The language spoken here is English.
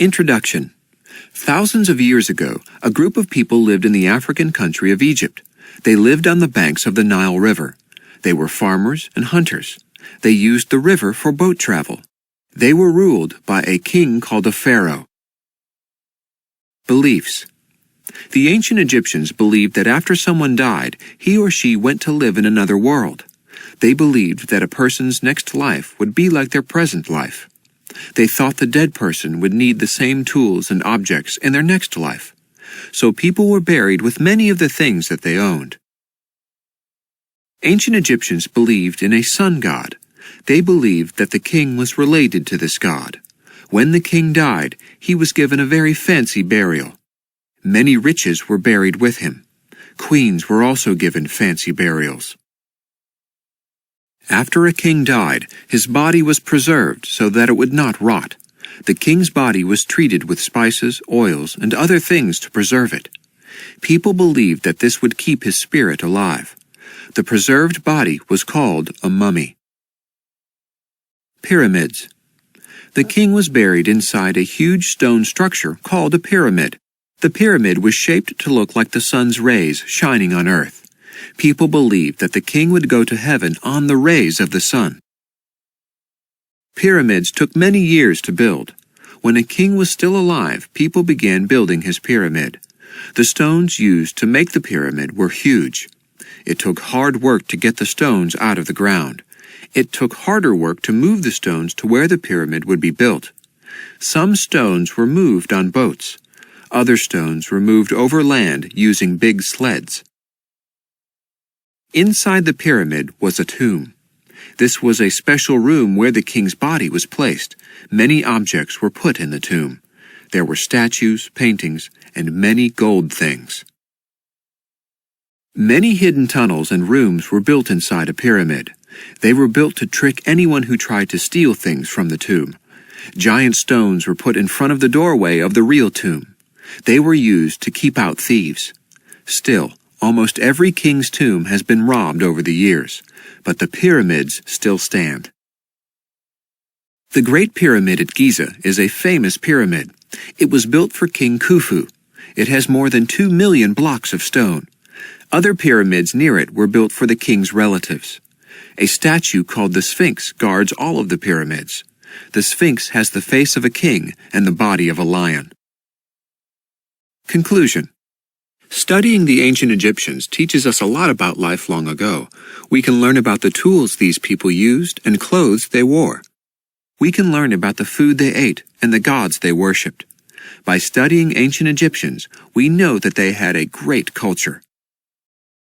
Introduction. Thousands of years ago, a group of people lived in the African country of Egypt. They lived on the banks of the Nile River. They were farmers and hunters. They used the river for boat travel. They were ruled by a king called a pharaoh. Beliefs. The ancient Egyptians believed that after someone died, he or she went to live in another world. They believed that a person's next life would be like their present life. They thought the dead person would need the same tools and objects in their next life. So people were buried with many of the things that they owned. Ancient Egyptians believed in a sun god. They believed that the king was related to this god. When the king died, he was given a very fancy burial. Many riches were buried with him. Queens were also given fancy burials. After a king died, his body was preserved so that it would not rot. The king's body was treated with spices, oils, and other things to preserve it. People believed that this would keep his spirit alive. The preserved body was called a mummy. Pyramids. The king was buried inside a huge stone structure called a pyramid. The pyramid was shaped to look like the sun's rays shining on earth. People believed that the king would go to heaven on the rays of the sun. Pyramids took many years to build. When a king was still alive, people began building his pyramid. The stones used to make the pyramid were huge. It took hard work to get the stones out of the ground. It took harder work to move the stones to where the pyramid would be built. Some stones were moved on boats. Other stones were moved over land using big sleds. Inside the pyramid was a tomb. This was a special room where the king's body was placed. Many objects were put in the tomb. There were statues, paintings, and many gold things. Many hidden tunnels and rooms were built inside a pyramid. They were built to trick anyone who tried to steal things from the tomb. Giant stones were put in front of the doorway of the real tomb. They were used to keep out thieves. Still, almost every king's tomb has been robbed over the years, but the pyramids still stand. The Great Pyramid at Giza is a famous pyramid. It was built for King Khufu. It has more than 2 million blocks of stone. Other pyramids near it were built for the king's relatives. A statue called the Sphinx guards all of the pyramids. The Sphinx has the face of a king and the body of a lion. Conclusion. Studying the ancient Egyptians teaches us a lot about life long ago. We can learn about the tools these people used and clothes they wore. We can learn about the food they ate and the gods they worshipped. By studying ancient Egyptians, we know that they had a great culture.